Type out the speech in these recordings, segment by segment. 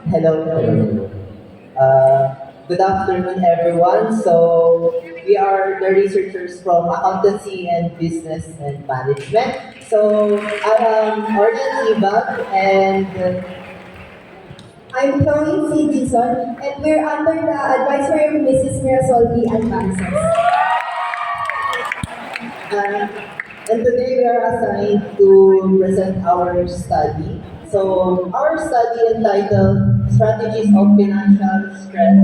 Hello. Hello. Good afternoon, everyone. So, we are the researchers from Accountancy and Business and Management. So, I am Arden Ibag, and I'm Chloe C. Dizon, and we're under the advisory of Mrs. Mirasolvi Advances. uh, and today we are assigned to present our study. So, our study entitled Strategies of Financial Stress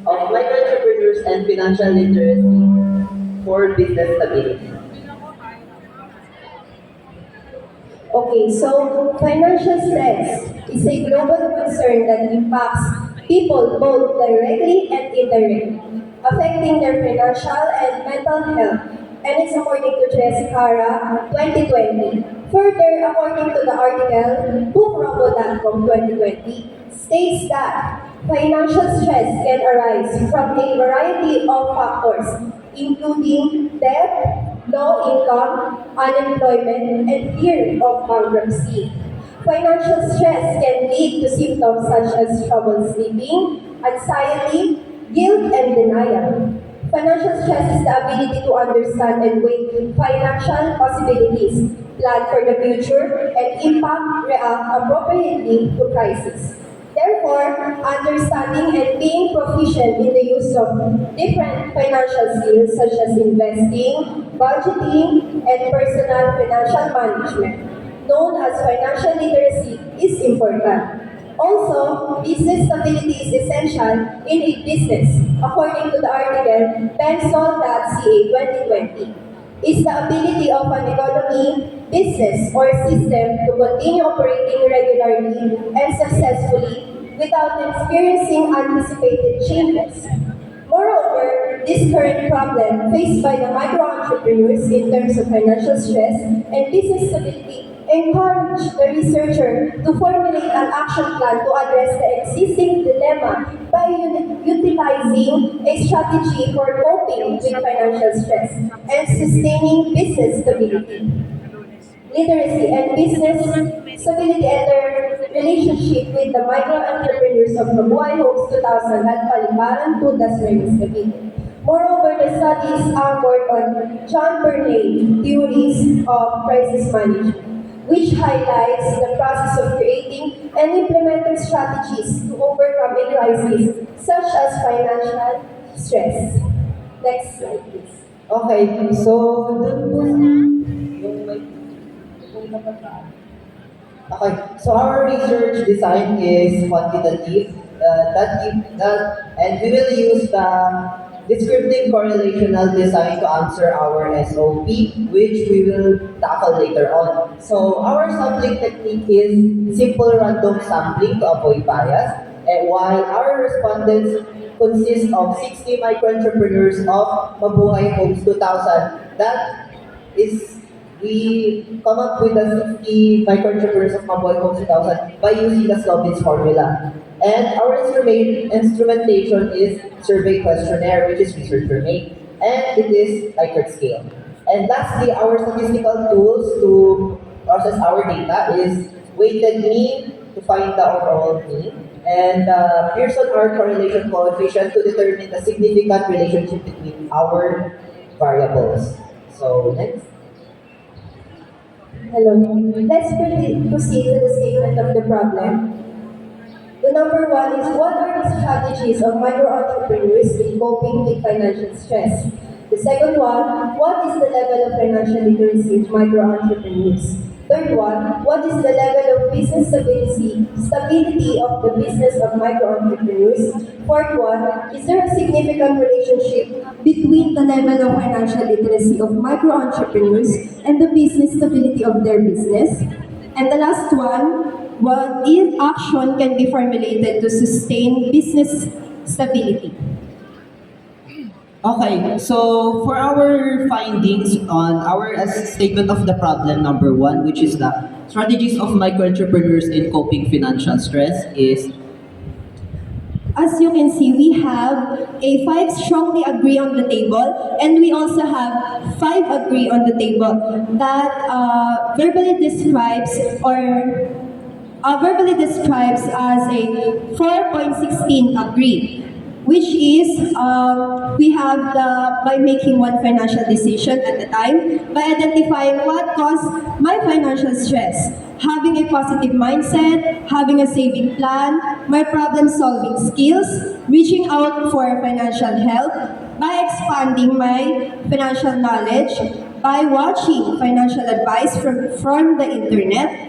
of Micro Entrepreneurs and Financial Literacy for Business Stability. Okay, so financial stress is a global concern that impacts people both directly and indirectly, affecting their financial and mental health. And it's according to Jessica 2020. Further, according to the article bookrobo.com 2020, states that financial stress can arise from a variety of factors, including debt, low income, unemployment, and fear of bankruptcy. Financial stress can lead to symptoms such as trouble sleeping, anxiety, guilt, and denial. Financial stress is the ability to understand and weigh financial possibilities, plan for the future, and react appropriately to crisis. Therefore, understanding and being proficient in the use of different financial skills such as investing, budgeting, and personal financial management, known as financial literacy, is important. Also, business stability is essential in a business, according to the article Pensol.ca 2020 is the ability of an economy, business, or system to continue operating regularly and successfully without experiencing anticipated changes. Moreover, this current problem faced by the micro entrepreneurs in terms of financial stress and business stability encourage the researcher to formulate an action plan to address the existing dilemma by utilizing a strategy for coping with financial stress and sustaining business stability. Literacy and business stability and their relationship with the micro entrepreneurs of Mabuhay Homes 2000 at Paliparan, Tudas, Reyes, Cavite. Moreover, the study is anchored on John Bernay theories of crisis management, which highlights the process of creating and implementing strategies to overcome a crisis such as financial stress. Next slide, please. Okay, so dun po yung may Okay, so our research design is quantitative. And we will use the descriptive correlational design to answer our SOP, which we will tackle later on. So our sampling technique is simple random sampling to avoid bias, and while our respondents consist of 60 micro-entrepreneurs of Mabuhay Homes 2000, that is we come up with the 50 microinterpreters of Maboy Home 2000 by using the Slovin's formula. And our instrumentation is survey questionnaire, which is researcher made. And it is Likert scale. And lastly, our statistical tools to process our data is weighted mean to find the overall mean, and Pearson R correlation coefficient to determine the significant relationship between our variables. So next. Hello. Let's proceed to the statement of the problem. The number one is what are the strategies of micro entrepreneurs in coping with financial stress? The second one, what is the level of financial literacy of micro entrepreneurs? Third one, what is the level of business stability of the business of micro entrepreneurs? Fourth one, is there a significant relationship between the level of financial literacy of micro entrepreneurs and the business stability of their business? And the last one, what if action can be formulated to sustain business stability? Okay, so for our findings on our statement of the problem number one, which is the strategies of micro entrepreneurs in coping financial stress, is As you can see, we have a 5 strongly agree on the table, and we also have 5 agree on the table that verbally describes or verbally describes as a 4.16 agree, which is we have by making one financial decision at a time, by identifying what caused my financial stress, having a positive mindset, having a saving plan, my problem solving skills, reaching out for financial help, by expanding my financial knowledge, by watching financial advice from the internet,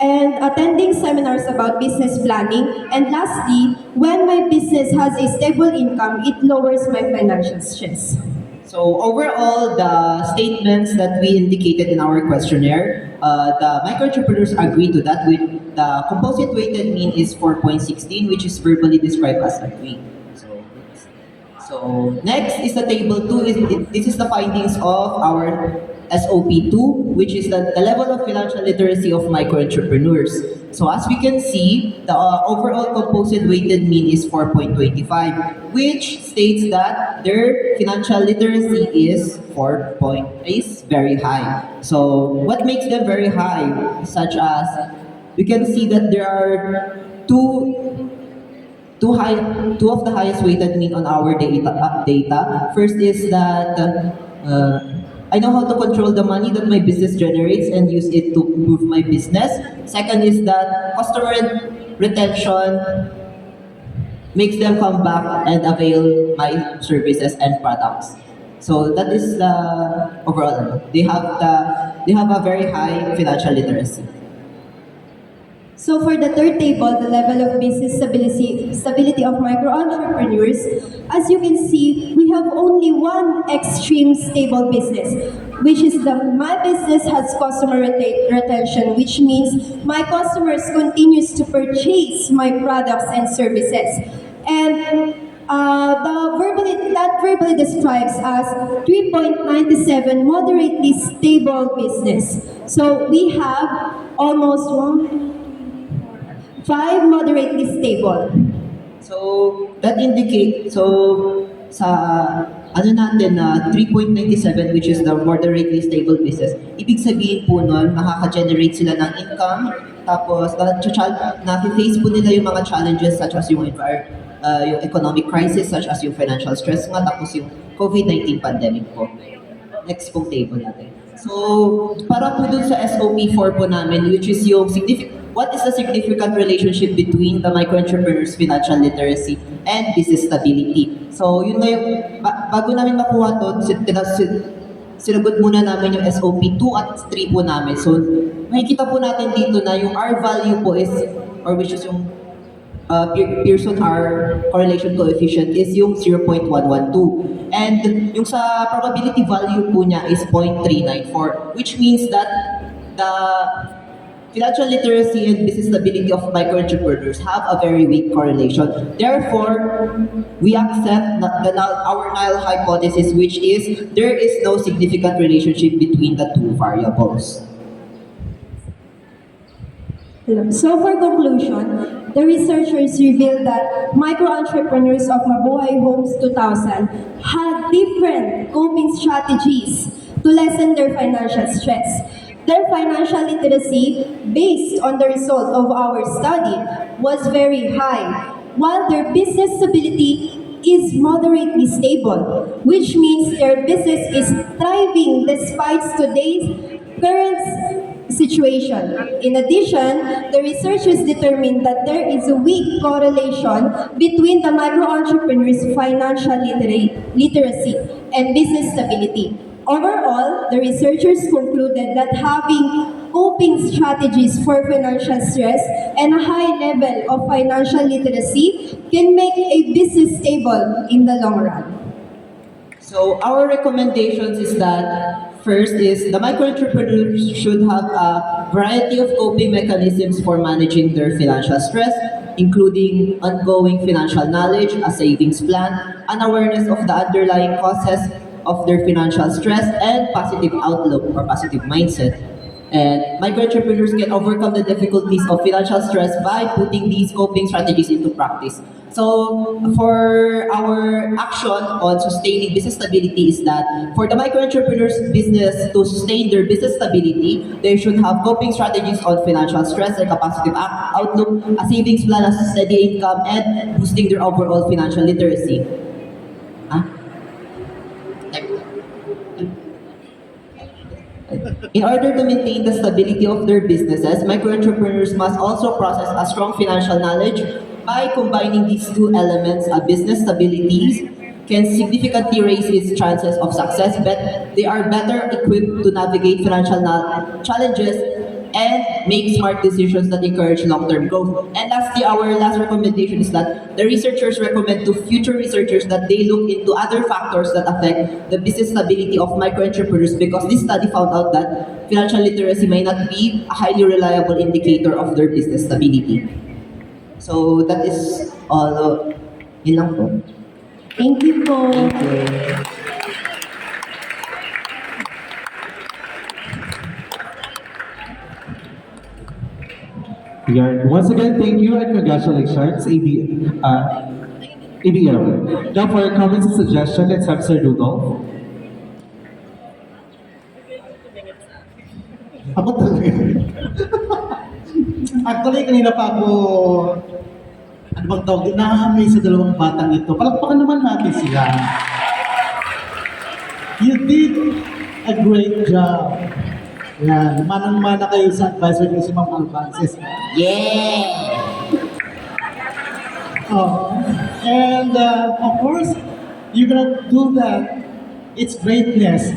and attending seminars about business planning. And lastly, when my business has a stable income, it lowers my financial stress. So overall, the statements that we indicated in our questionnaire, the micro entrepreneurs agree to that. With the composite weighted mean is 4.16, which is verbally described as agree. So next is the table 2. This is the findings of our SOP 2, which is the level of financial literacy of micro entrepreneurs. So as we can see, the overall composite weighted mean is 4.25, which states that their financial literacy is very high. So what makes them very high? Such as we can see that there are two two of the highest weighted mean on our data. First is that I know how to control the money that my business generates and use it to improve my business. Second is that customer retention makes them come back and avail my services and products. So that is the overall. They have a very high financial literacy. So for the third table, the level of business stability of micro entrepreneurs, as you can see, we have only one extreme stable business, which is my business has customer retention, which means my customers continues to purchase my products and services. And that verbally describes as 3.97 moderately stable business. So we have almost 5 moderately stable. So that indicates sa ano natin na 3.97, which is the moderately stable business. Ibig sabihin po nun, makaka-generate sila ng income, tapos na-face po nila yung mga challenges such as yung yung economic crisis, such as yung financial stress nga, tapos yung COVID-19 pandemic po. Next pong table natin. So, para po dun sa SOP 4 po namin, which is yung what is the significant relationship between the micro-entrepreneur's financial literacy and business stability? So, yun na yung, bago namin makuha to, sinagot muna namin yung SOP 2 at 3 po namin. So, makikita po natin dito na yung R value po is, or which is yung Pearson R correlation coefficient is yung 0.112. And yung sa probability value po niya is 0.394, which means that the financial literacy and business stability of micro-entrepreneurs have a very weak correlation. Therefore, we accept our null hypothesis, which is there is no significant relationship between the two variables. So for conclusion, the researchers revealed that micro-entrepreneurs of Mabuhay Homes 2000 had different coping strategies to lessen their financial stress. Their financial literacy, based on the result of our study, was very high, while their business stability is moderately stable, which means their business is thriving despite today's current situation. In addition, the researchers determined that there is a weak correlation between the micro-entrepreneur's financial literacy and business stability. Overall, the researchers concluded that having coping strategies for financial stress and a high level of financial literacy can make a business stable in the long run. So our recommendations is that first is the micro-entrepreneurs should have a variety of coping mechanisms for managing their financial stress, including ongoing financial knowledge, a savings plan, an awareness of the underlying causes of their financial stress, and positive outlook or positive mindset. And micro-entrepreneurs can overcome the difficulties of financial stress by putting these coping strategies into practice. So, for our action on sustaining business stability is that for the micro entrepreneurs business to sustain their business stability, they should have coping strategies on financial stress like a positive outlook, a savings plan, a steady income, and boosting their overall financial literacy. Huh? In order to maintain the stability of their businesses, micro entrepreneurs must also process a strong financial knowledge. By combining these two elements, a business stability can significantly raise its chances of success, but they are better equipped to navigate financial challenges and make smart decisions that encourage long-term growth. And lastly, our last recommendation is that the researchers recommend to future researchers that they look into other factors that affect the business stability of micro-entrepreneurs because this study found out that financial literacy may not be a highly reliable indicator of their business stability. So that is all. Yun lang po. Thank you po. Yan. Once again, thank you and congratulations, ABM. Now for comments and suggestions, let's have Sir Rudolph. Ako talaga. Actually, kanina pa ako, ano bang tawag, na-amaze sa dalawang batang ito. Palakpakan naman natin sila. You did a great job. Yan, manang-mana kayo sa advisor niyo si Ma'am Albances. Yeah! Oh. And of course, you're gonna do that. It's greatness.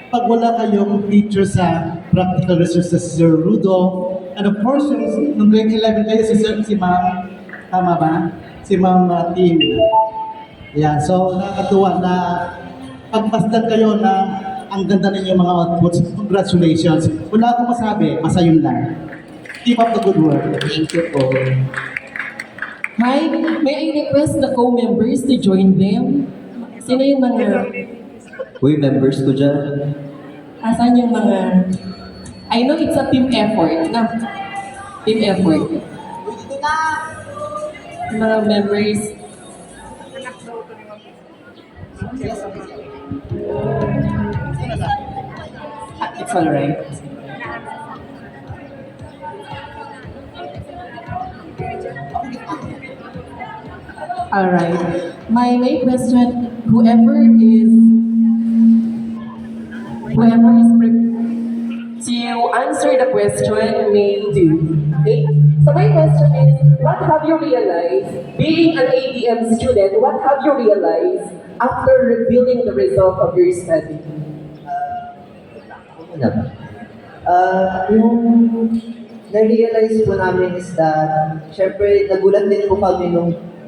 Pag wala kayong teacher sa practical research sa Sir Rudolph, and of course, nung grade 11 kayo, si Ma'am, tama ba? Si Ma'am Tim. Yan, so nakakatuwa na pagpasdan kayo na ang ganda ninyo mga outputs. Congratulations. Wala akong masabi, basta yun lang. Keep up the good work. Thank you po. Hi, may I request the co-members to join them? Sino yung mga, Uy, members ko dyan. asan yung mga, I know it's a team effort, na? Team effort. Mga members. It's alright. Alright. My question, whoever is to answer the question may do. Okay? So my question is, what have you realized, being an ABM student, what have you realized after revealing the result of your study? Ano ba? Yung na-realize po namin is that, syempre, nagulat din po kami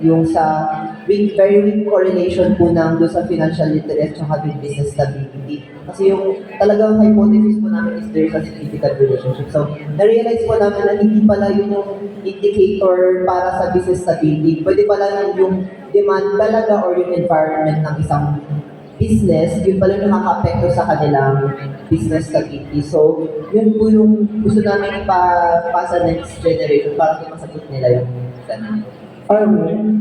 yung sa very weak correlation po ng doon sa financial literacy at business stability. Kasi yung talagang hypothesis po namin is there is a significant relationship. So, na-realize po namin na hindi pala yun yung indicator para sa business stability. Pwede pala yung demand talaga or yung environment ng isang business, yun pala yung nakaka-apekto sa kanilang business stability. So, yun po yung gusto namin ipasa next generation para masagot nila yung ganun.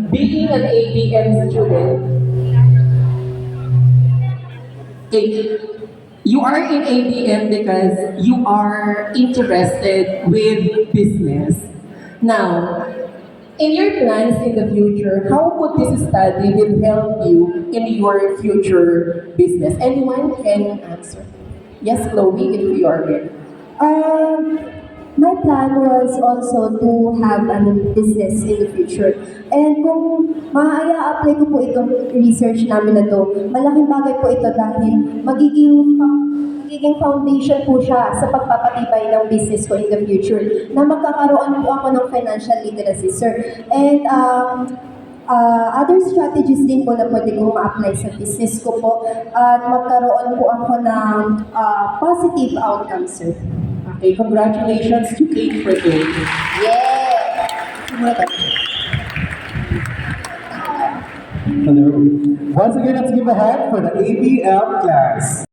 Being an ABM student, okay, you are in ABM because you are interested with business. Now, in your plans in the future, how would this study will help you in your future business? Anyone can answer. Yes, Chloe, if you are ready. My plan was also to have a business in the future. And kung apply ko po itong research namin na to, malaking bagay po ito dahil magiging foundation po siya sa pagpapatibay ng business ko in the future na magkakaroon po ako ng financial literacy, sir. And other strategies din po na pwede kong ma-apply sa business ko po at magkaroon po ako ng positive outcomes, sir. Okay, congratulations to Kate for doing it. Yeah! Hello. Once again, let's give a hand for the ABM class.